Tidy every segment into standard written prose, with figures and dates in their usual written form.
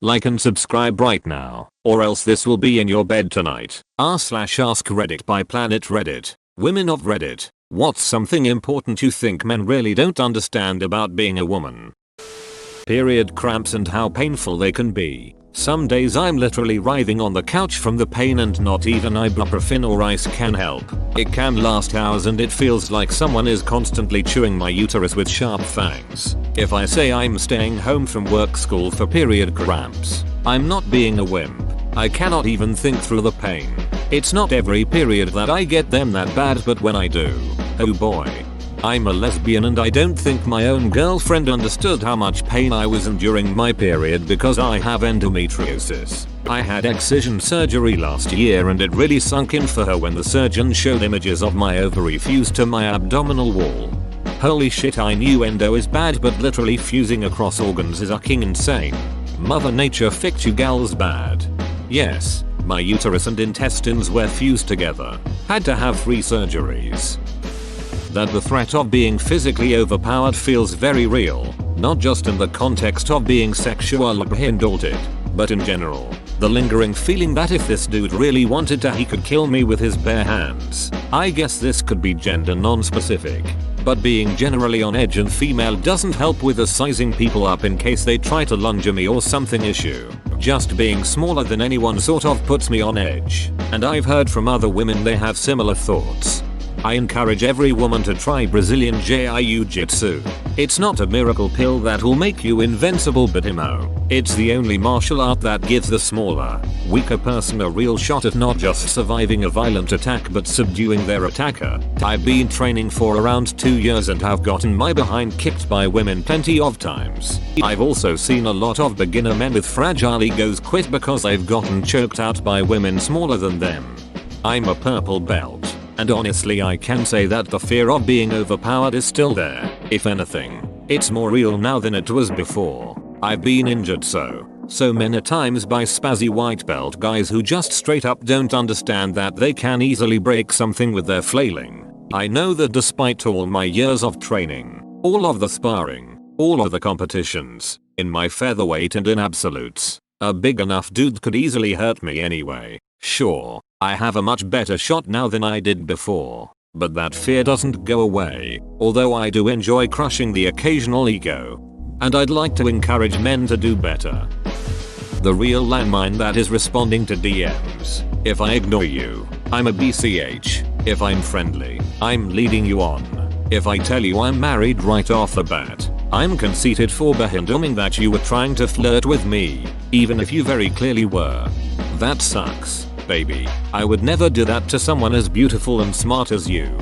Like and subscribe right now, or else this will be in your bed tonight. r/ask Reddit by Planet Reddit. Women of Reddit, what's something important you think men really don't understand about being a woman? Period cramps and how painful they can be. Some days I'm literally writhing on the couch from the pain and not even ibuprofen or ice can help. It can last hours and it feels like someone is constantly chewing my uterus with sharp fangs. If I say I'm staying home from work school for period cramps, I'm not being a wimp. I cannot even think through the pain. It's not every period that I get them that bad, but when I do, oh boy. I'm a lesbian and I don't think my own girlfriend understood how much pain I was in during my period because I have endometriosis. I had excision surgery last year and it really sunk in for her when the surgeon showed images of my ovary fused to my abdominal wall. Holy shit, I knew endo is bad, but literally fusing across organs is fucking insane. Mother Nature ficked you gals bad. Yes, my uterus and intestines were fused together. Had to have 3 surgeries. That the threat of being physically overpowered feels very real, not just in the context of being sexually indulted, but in general. The lingering feeling that if this dude really wanted to, he could kill me with his bare hands. I guess this could be gender non-specific, but being generally on edge and female doesn't help with the sizing people up in case they try to lunge at me or something issue. Just being smaller than anyone sort of puts me on edge, and I've heard from other women they have similar thoughts. I encourage every woman to try Brazilian Jiu-Jitsu. It's not a miracle pill that will make you invincible, but it's the only martial art that gives the smaller, weaker person a real shot at not just surviving a violent attack but subduing their attacker. I've been training for around 2 years and have gotten my behind kicked by women plenty of times. I've also seen a lot of beginner men with fragile egos quit because they've gotten choked out by women smaller than them. I'm a purple belt. And honestly, I can say that the fear of being overpowered is still there. If anything, it's more real now than it was before. I've been injured so many times by spazzy white belt guys who just straight up don't understand that they can easily break something with their flailing. I know that despite all my years of training, all of the sparring, all of the competitions, in my featherweight and in absolutes, a big enough dude could easily hurt me anyway. Sure, I have a much better shot now than I did before, but that fear doesn't go away, although I do enjoy crushing the occasional ego. And I'd like to encourage men to do better. The real landmine that is responding to DMs. If I ignore you, I'm a BCH. If I'm friendly, I'm leading you on. If I tell you I'm married right off the bat, I'm conceited for assuming that you were trying to flirt with me, even if you very clearly were. That sucks, baby. I would never do that to someone as beautiful and smart as you.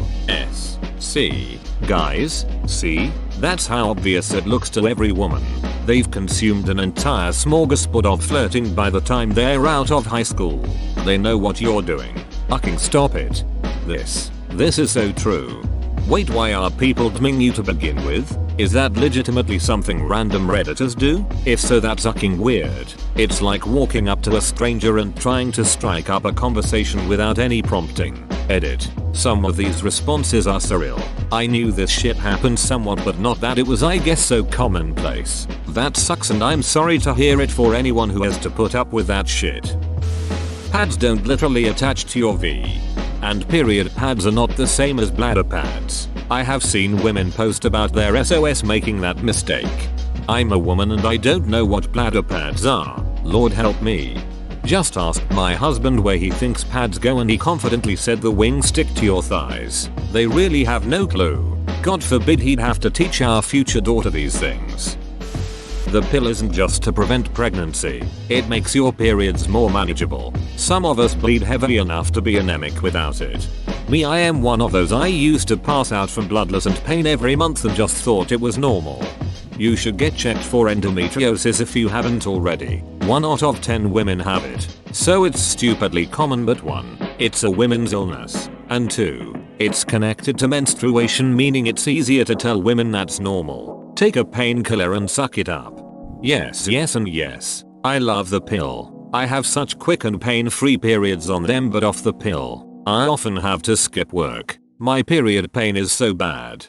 See? Guys, see? That's how obvious it looks to every woman. They've consumed an entire smorgasbord of flirting by the time they're out of high school. They know what you're doing. Fucking stop it. This is so true. Wait, why are people DMing you to begin with? Is that legitimately something random redditors do? If so, that's fucking weird. It's like walking up to a stranger and trying to strike up a conversation without any prompting. Edit. Some of these responses are surreal. I knew this shit happened somewhat, but not that it was, I guess, so commonplace. That sucks and I'm sorry to hear it for anyone who has to put up with that shit. Pads don't literally attach to your V. And period pads are not the same as bladder pads. I have seen women post about their SOS making that mistake. I'm a woman and I don't know what bladder pads are. Lord help me. Just asked my husband where he thinks pads go and he confidently said the wings stick to your thighs. They really have no clue. God forbid he'd have to teach our future daughter these things. The pill isn't just to prevent pregnancy, it makes your periods more manageable. Some of us bleed heavily enough to be anemic without it. Me, I am one of those. I used to pass out from bloodless and pain every month and just thought it was normal. You should get checked for endometriosis if you haven't already. 1 out of 10 women have it. So it's stupidly common, but 1, it's a women's illness, and 2, it's connected to menstruation, meaning it's easier to tell women that's normal. Take a painkiller and suck it up. Yes and yes. I love the pill. I have such quick and pain-free periods on them, but off the pill, I often have to skip work. My period pain is so bad.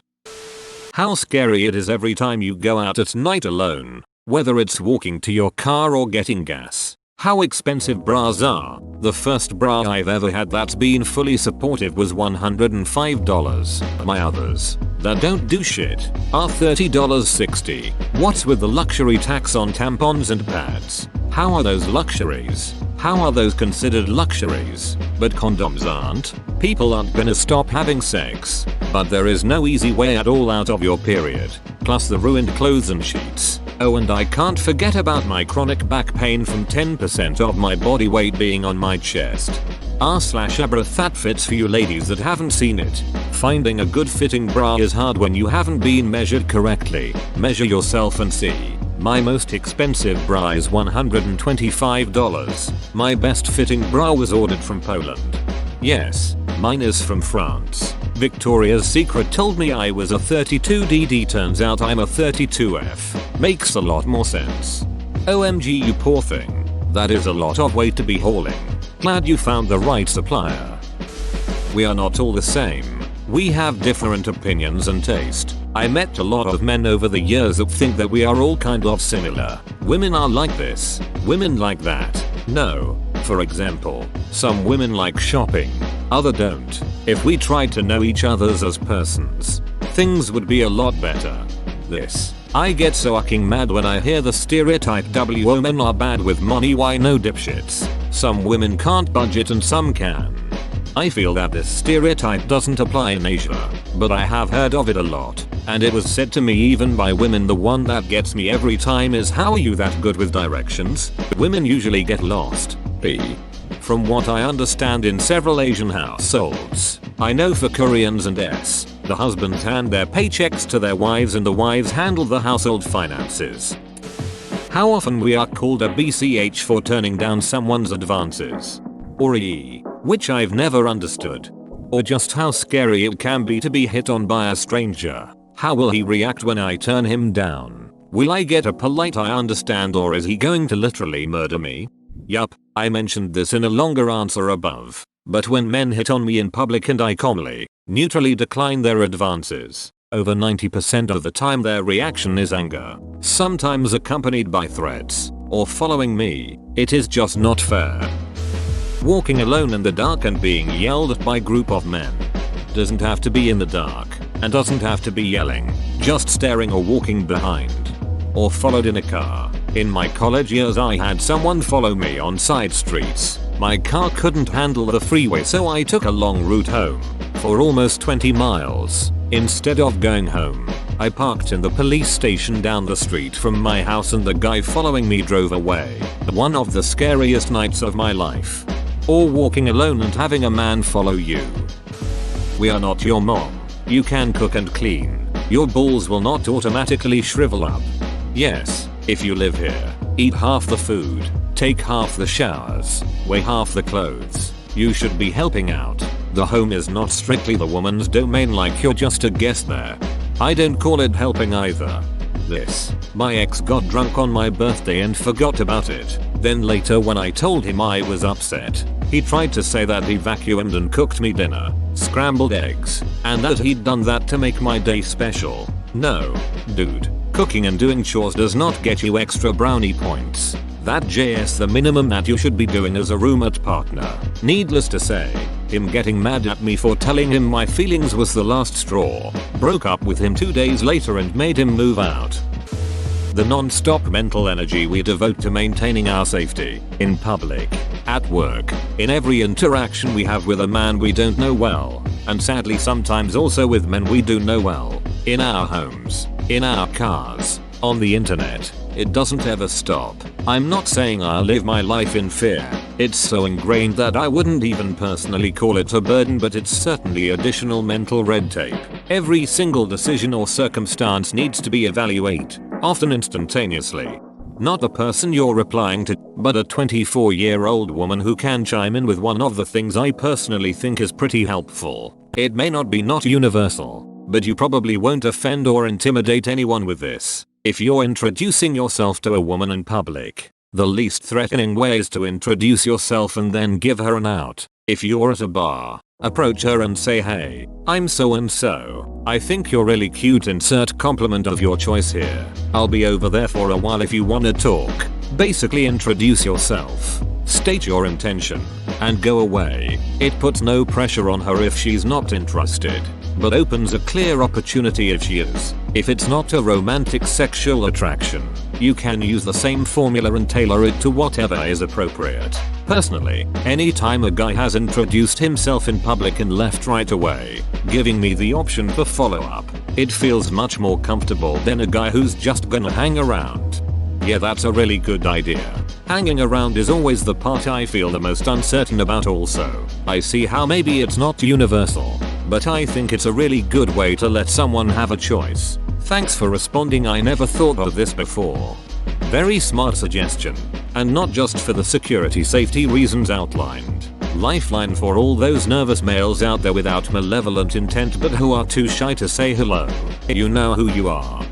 How scary it is every time you go out at night alone. Whether it's walking to your car or getting gas. How expensive bras are. The first bra I've ever had that's been fully supportive was $105. My others that don't do shit are $30.60. What's with the luxury tax on tampons and pads? How are those luxuries? How are those considered luxuries? But condoms aren't. People aren't gonna stop having sex. But there is no easy way at all out of your period. Plus the ruined clothes and sheets. Oh, and I can't forget about my chronic back pain from 10% of my body weight being on my chest. r/abra that fits for you ladies that haven't seen it. Finding a good fitting bra is hard when you haven't been measured correctly. Measure yourself and see. My most expensive bra is $125. My best fitting bra was ordered from Poland. Yes, mine is from France. Victoria's Secret told me I was a 32DD, turns out I'm a 32F. Makes a lot more sense. OMG, you poor thing. That is a lot of weight to be hauling. Glad you found the right supplier. We are not all the same. We have different opinions and taste. I met a lot of men over the years that think that we are all kind of similar. Women are like this, women like that. No. For example, some women like shopping, other don't. If we tried to know each other's as persons, things would be a lot better. This. I get so fucking mad when I hear the stereotype women are bad with money. Why no, dipshits? Some women can't budget and some can. I feel that this stereotype doesn't apply in Asia, but I have heard of it a lot, and it was said to me even by women. The one that gets me every time is, how are you that good with directions? Women usually get lost. From what I understand in several Asian households, I know for Koreans and the husbands hand their paychecks to their wives and the wives handle the household finances. How often we are called a BCH for turning down someone's advances. Or which I've never understood. Or just how scary it can be to be hit on by a stranger. How will he react when I turn him down? Will I get a polite I understand, or is he going to literally murder me? Yup, I mentioned this in a longer answer above. But when men hit on me in public and I calmly, neutrally decline their advances, over 90% of the time their reaction is anger, sometimes accompanied by threats, or following me. It is just not fair. Walking alone in the dark and being yelled at by a group of men. Doesn't have to be in the dark, and doesn't have to be yelling, just staring or walking behind. Or followed in a car. In my college years I had someone follow me on side streets. My car couldn't handle the freeway, so I took a long route home. For almost 20 miles. Instead of going home, I parked in the police station down the street from my house and the guy following me drove away. One of the scariest nights of my life. Or walking alone and having a man follow you. We are not your mom. You can cook and clean. Your balls will not automatically shrivel up. Yes, if you live here, eat half the food, take half the showers, weigh half the clothes, you should be helping out. The home is not strictly the woman's domain like you're just a guest there. I don't call it helping either. My ex got drunk on my birthday and forgot about it. Then later when I told him I was upset, he tried to say that he vacuumed and cooked me dinner, scrambled eggs, and that he'd done that to make my day special. No, dude. Cooking and doing chores does not get you extra brownie points. That's the minimum that you should be doing as a roommate partner. Needless to say, him getting mad at me for telling him my feelings was the last straw. Broke up with him 2 days later and made him move out. The non-stop mental energy we devote to maintaining our safety, in public, at work, in every interaction we have with a man we don't know well, and sadly sometimes also with men we do know well, in our homes, in our cars, on the internet, it doesn't ever stop. I'm not saying I'll live my life in fear. It's so ingrained that I wouldn't even personally call it a burden, but it's certainly additional mental red tape. Every single decision or circumstance needs to be evaluated, often instantaneously. Not the person you're replying to, but a 24-year-old woman who can chime in with one of the things I personally think is pretty helpful. It may not be not universal, but you probably won't offend or intimidate anyone with this. If you're introducing yourself to a woman in public, the least threatening way is to introduce yourself and then give her an out. If you're at a bar, Approach her and say, hey, I'm so and so. I think you're really cute, insert compliment of your choice here. I'll be over there for a while if you wanna talk. Basically introduce yourself. State your intention. And go away. It puts no pressure on her if she's not interested, but opens a clear opportunity if she is. If it's not a romantic sexual attraction, you can use the same formula and tailor it to whatever is appropriate. Personally, anytime a guy has introduced himself in public and left right away, giving me the option for follow-up, it feels much more comfortable than a guy who's just gonna hang around. Yeah, that's a really good idea. Hanging around is always the part I feel the most uncertain about also. I see how maybe it's not universal, but I think it's a really good way to let someone have a choice. Thanks for responding, I never thought of this before. Very smart suggestion. And not just for the security safety reasons outlined. Lifeline for all those nervous males out there without malevolent intent but who are too shy to say hello. You know who you are.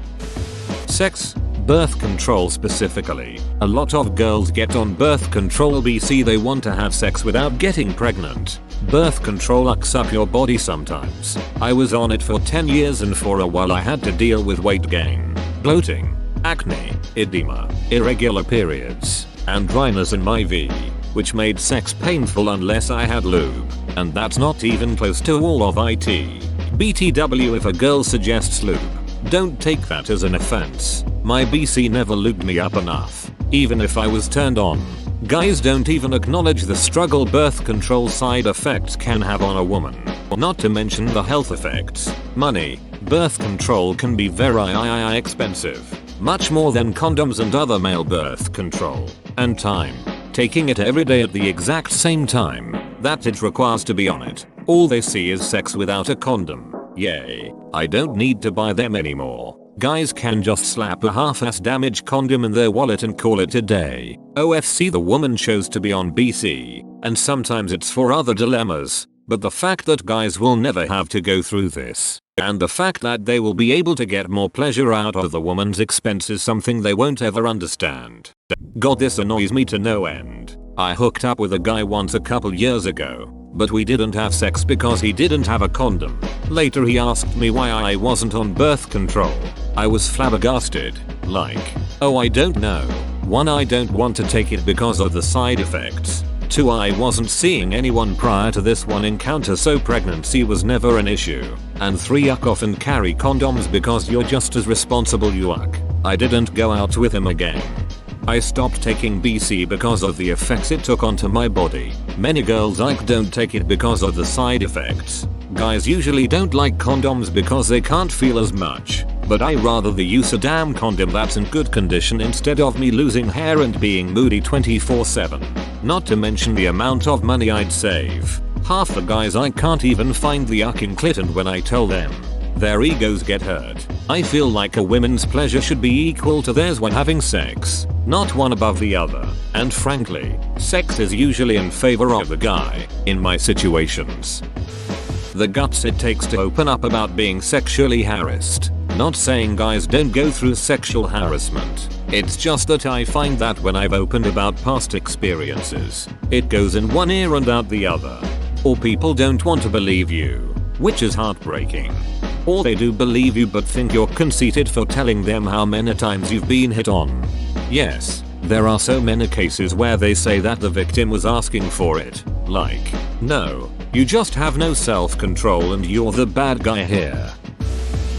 Sex. Birth control specifically. A lot of girls get on birth control BC they want to have sex without getting pregnant. Birth control ucks up your body sometimes. I was on it for 10 years and for a while I had to deal with weight gain, bloating, acne, edema, irregular periods, and dryness in my V, which made sex painful unless I had lube, and that's not even close to all of it. BTW if a girl suggests lube, don't take that as an offense. My BC never lubed me up enough, even if I was turned on. Guys don't even acknowledge the struggle birth control side effects can have on a woman, not to mention the health effects. Money. Birth control can be very expensive, much more than condoms and other male birth control, and time. Taking it every day at the exact same time that it requires to be on it. All they see is sex without a condom. Yay, I don't need to buy them anymore. Guys can just slap a half-ass damaged condom in their wallet and call it a day. OFC the woman chose to be on BC, and sometimes it's for other dilemmas, but the fact that guys will never have to go through this, and the fact that they will be able to get more pleasure out of the woman's expense is something they won't ever understand. God, this annoys me to no end. I hooked up with a guy once a couple years ago, but we didn't have sex because he didn't have a condom. Later he asked me why I wasn't on birth control. I was flabbergasted. Like, oh, I don't know. 1, I don't want to take it because of the side effects. 2, I wasn't seeing anyone prior to this one encounter so pregnancy was never an issue. And 3, yuck off and carry condoms because you're just as responsible, yuck. I didn't go out with him again. I stopped taking BC because of the effects it took onto my body. Many girls don't take it because of the side effects. Guys usually don't like condoms because they can't feel as much, but I rather they use a damn condom that's in good condition instead of me losing hair and being moody 24/7. Not to mention the amount of money I'd save. Half the guys I can't even find the yucking clit, and when I tell them, their egos get hurt. I feel like a woman's pleasure should be equal to theirs when having sex, not one above the other. And frankly, sex is usually in favor of the guy, in my situations. The guts it takes to open up about being sexually harassed. Not saying guys don't go through sexual harassment. It's just that I find that when I've opened about past experiences, it goes in one ear and out the other. Or people don't want to believe you, which is heartbreaking. Or they do believe you but think you're conceited for telling them how many times you've been hit on. Yes, there are so many cases where they say that the victim was asking for it. Like, no, you just have no self-control and you're the bad guy here.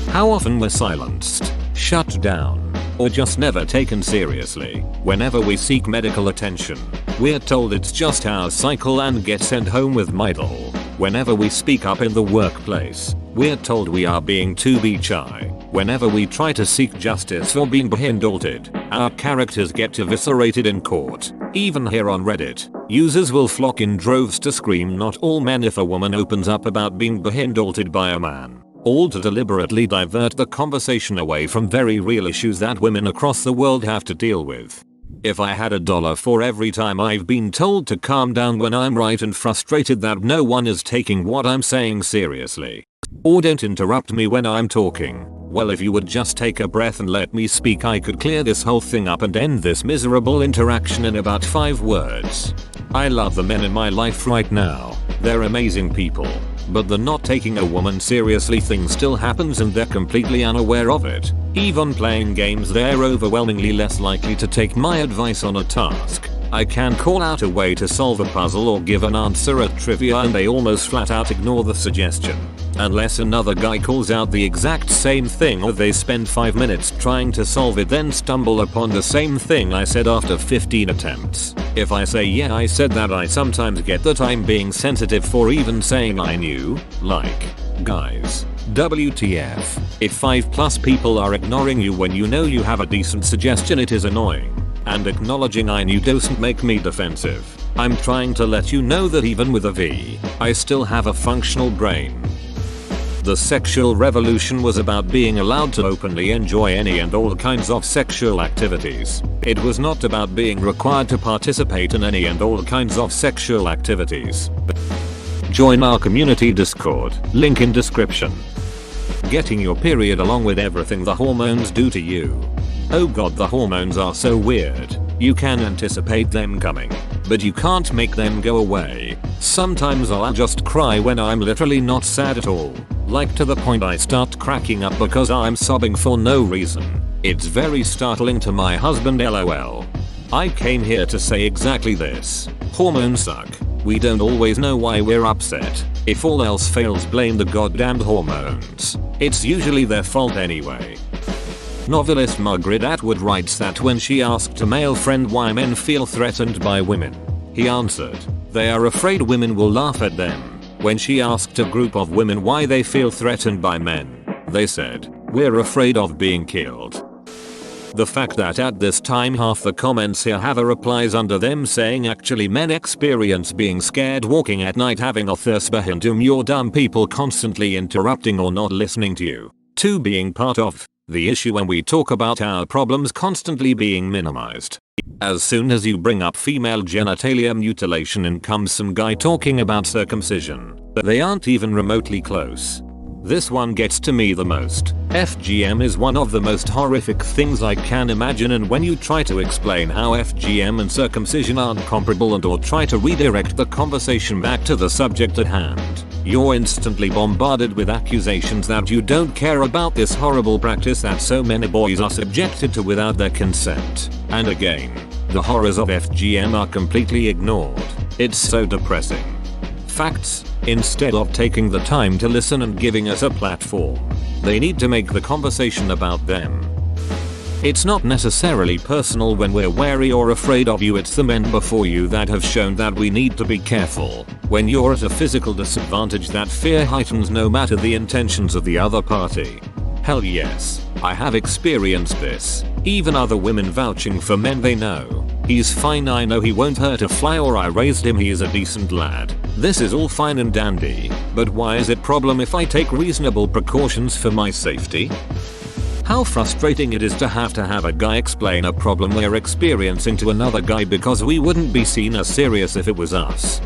How often we're silenced, shut down, or just never taken seriously. Whenever we seek medical attention, we're told it's just our cycle and get sent home with Midol. Whenever we speak up in the workplace, we're told we are being too bitchy. Whenever we try to seek justice for being behandled, our characters get eviscerated in court. Even here on Reddit, users will flock in droves to scream not all men if a woman opens up about being behandled by a man. All to deliberately divert the conversation away from very real issues that women across the world have to deal with. If I had $1 for every time I've been told to calm down when I'm right and frustrated that no one is taking what I'm saying seriously. Or don't interrupt me when I'm talking. Well, if you would just take a breath and let me speak, I could clear this whole thing up and end this miserable interaction in about 5 words. I love the men in my life right now. They're amazing people. But the not taking a woman seriously thing still happens and they're completely unaware of it. Even playing games, they're overwhelmingly less likely to take my advice on a task. I can call out a way to solve a puzzle or give an answer at trivia and they almost flat out ignore the suggestion. Unless another guy calls out the exact same thing or they spend 5 minutes trying to solve it then stumble upon the same thing I said after 15 attempts. If I say yeah I said that, I sometimes get that I'm being sensitive for even saying I knew. Like, guys, WTF. If 5+ people are ignoring you when you know you have a decent suggestion, it is annoying. And acknowledging I knew doesn't make me defensive. I'm trying to let you know that even with a V, I still have a functional brain. The sexual revolution was about being allowed to openly enjoy any and all kinds of sexual activities. It was not about being required to participate in any and all kinds of sexual activities. Join our community Discord, link in description. Getting your period along with everything the hormones do to you. Oh god, the hormones are so weird. You can anticipate them coming, but you can't make them go away. Sometimes I'll just cry when I'm literally not sad at all. Like to the point I start cracking up because I'm sobbing for no reason. It's very startling to my husband, lol. I came here to say exactly this. Hormones suck. We don't always know why we're upset. If all else fails, blame the goddamned hormones. It's usually their fault anyway. Novelist Margaret Atwood writes that when she asked a male friend why men feel threatened by women, he answered, they are afraid women will laugh at them. When she asked a group of women why they feel threatened by men, they said, we're afraid of being killed. The fact that at this time half the comments here have a replies under them saying actually men experience being scared walking at night, having a thirst behind you're dumb people constantly interrupting or not listening to you. 2. Being part of the issue when we talk about our problems constantly being minimized. As soon as you bring up female genitalia mutilation in comes some guy talking about circumcision. They aren't even remotely close. This one gets to me the most. FGM is one of the most horrific things I can imagine, and when you try to explain how FGM and circumcision aren't comparable and or try to redirect the conversation back to the subject at hand, you're instantly bombarded with accusations that you don't care about this horrible practice that so many boys are subjected to without their consent. And again, the horrors of FGM are completely ignored. It's so depressing. Facts, instead of taking the time to listen and giving us a platform, they need to make the conversation about them. It's not necessarily personal when we're wary or afraid of you, it's the men before you that have shown that we need to be careful. When you're at a physical disadvantage, that fear heightens no matter the intentions of the other party. Hell yes, I have experienced this. Even other women vouching for men they know. He's fine, I know he won't hurt a fly, or I raised him, he is a decent lad. This is all fine and dandy, but why is it problem if I take reasonable precautions for my safety? How frustrating it is to have a guy explain a problem we're experiencing to another guy because we wouldn't be seen as serious if it was us.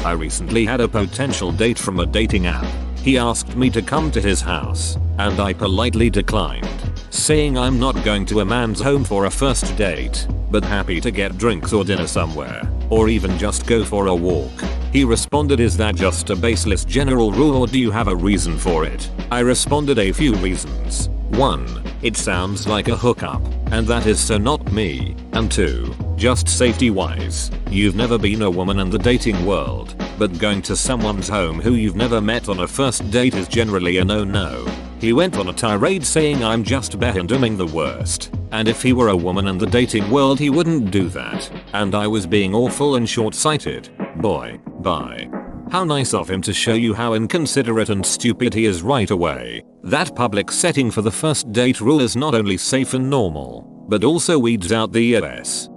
I recently had a potential date from a dating app. He asked me to come to his house, and I politely declined, saying I'm not going to a man's home for a first date, but happy to get drinks or dinner somewhere, or even just go for a walk. He responded, is that just a baseless general rule or do you have a reason for it? I responded, a few reasons. 1. It sounds like a hookup, and that is so not me. And 2. Just safety wise. You've never been a woman in the dating world, but going to someone's home who you've never met on a first date is generally a no-no. He went on a tirade saying I'm just doing the worst, and if he were a woman in the dating world he wouldn't do that, and I was being awful and short-sighted. Boy, bye. How nice of him to show you how inconsiderate and stupid he is right away. That public setting for the first date rule is not only safe and normal, but also weeds out the ES.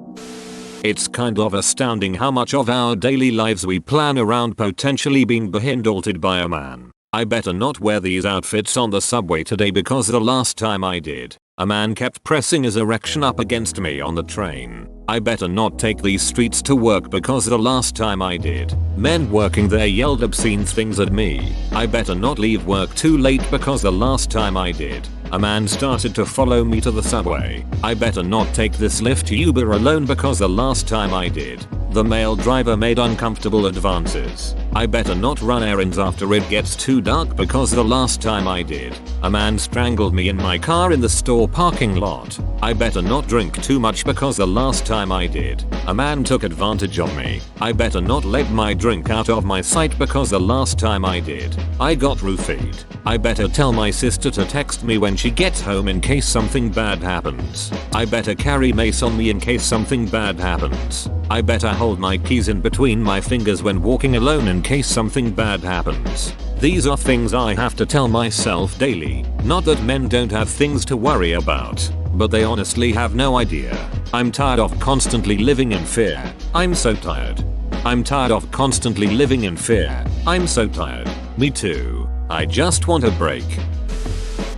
It's kind of astounding how much of our daily lives we plan around potentially being behandled by a man. I better not wear these outfits on the subway today because the last time I did, a man kept pressing his erection up against me on the train. I better not take these streets to work because the last time I did, men working there yelled obscene things at me. I better not leave work too late because the last time I did, a man started to follow me to the subway. I better not take this Lyft Uber alone because the last time I did, the male driver made uncomfortable advances. I better not run errands after it gets too dark because the last time I did, a man strangled me in my car in the store parking lot. I better not drink too much because the last time I did, a man took advantage of me. I better not let my drink out of my sight because the last time I did, I got roofied. I better tell my sister to text me when she gets home in case something bad happens. I better carry mace on me in case something bad happens. I better hold my keys in between my fingers when walking alone in case something bad happens. These are things I have to tell myself daily. Not that men don't have things to worry about, but they honestly have no idea. I'm tired of constantly living in fear. I'm so tired. I'm tired of constantly living in fear. I'm so tired. Me too. I just want a break.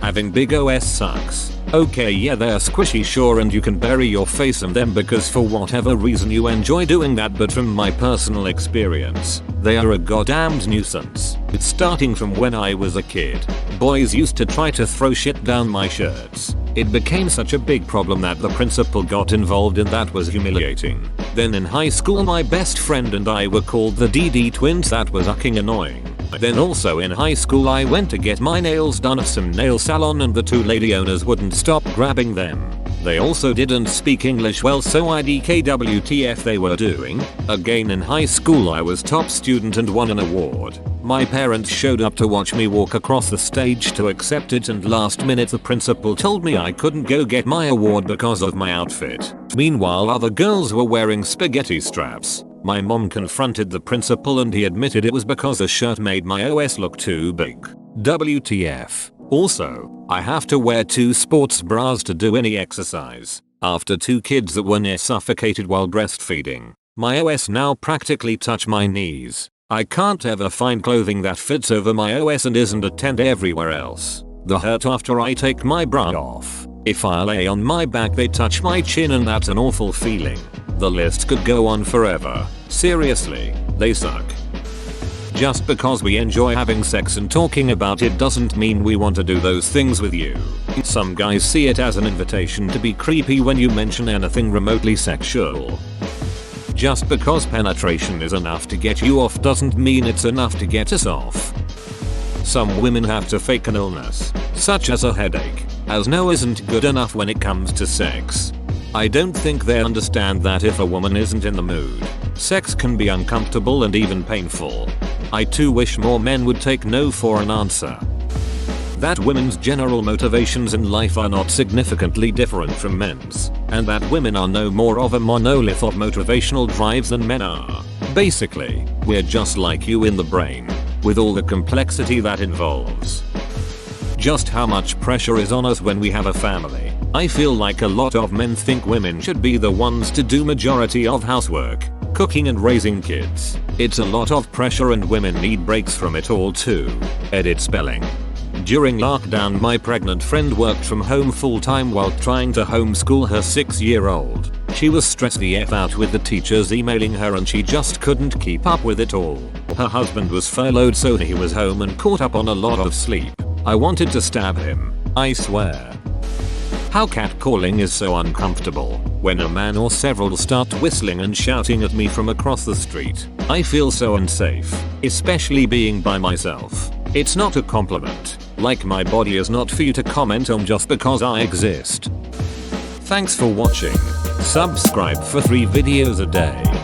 Having big OS sucks. Okay, yeah, they're squishy, sure, and you can bury your face in them because for whatever reason you enjoy doing that, but from my personal experience, they are a goddamned nuisance. It's starting from when I was a kid. Boys used to try to throw shit down my shirts. It became such a big problem that the principal got involved, and that was humiliating. Then in high school my best friend and I were called the DD twins. That was fucking annoying. Then also in high school I went to get my nails done at some nail salon and the two lady owners wouldn't stop grabbing them. They also didn't speak English well, so I DKWTF they were doing. Again in high school I was top student and won an award. My parents showed up to watch me walk across the stage to accept it, and last minute the principal told me I couldn't go get my award because of my outfit. Meanwhile other girls were wearing spaghetti straps. My mom confronted the principal and he admitted it was because the shirt made my OS look too big. WTF. Also, I have to wear 2 sports bras to do any exercise. After 2 kids that were near suffocated while breastfeeding, my OS now practically touch my knees. I can't ever find clothing that fits over my OS and isn't a tent everywhere else. The hurt after I take my bra off. If I lay on my back they touch my chin and that's an awful feeling. The list could go on forever. Seriously, they suck. Just because we enjoy having sex and talking about it doesn't mean we want to do those things with you. Some guys see it as an invitation to be creepy when you mention anything remotely sexual. Just because penetration is enough to get you off doesn't mean it's enough to get us off. Some women have to fake an illness, such as a headache, as no isn't good enough when it comes to sex. I don't think they understand that if a woman isn't in the mood, sex can be uncomfortable and even painful. I too wish more men would take no for an answer. That women's general motivations in life are not significantly different from men's, and that women are no more of a monolith of motivational drives than men are. Basically, we're just like you in the brain, with all the complexity that involves. Just how much pressure is on us when we have a family. I feel like a lot of men think women should be the ones to do majority of housework, cooking and raising kids. It's a lot of pressure and women need breaks from it all too. Edit spelling. During lockdown my pregnant friend worked from home full time while trying to homeschool her 6-year-old. She was stressed the F out with the teachers emailing her and she just couldn't keep up with it all. Her husband was furloughed so he was home and caught up on a lot of sleep. I wanted to stab him, I swear. How catcalling is so uncomfortable. When a man or several start whistling and shouting at me from across the street, I feel so unsafe, especially being by myself. It's not a compliment. Like my body is not for you to comment on just because I exist. Thanks for watching. Subscribe for 3 videos a day.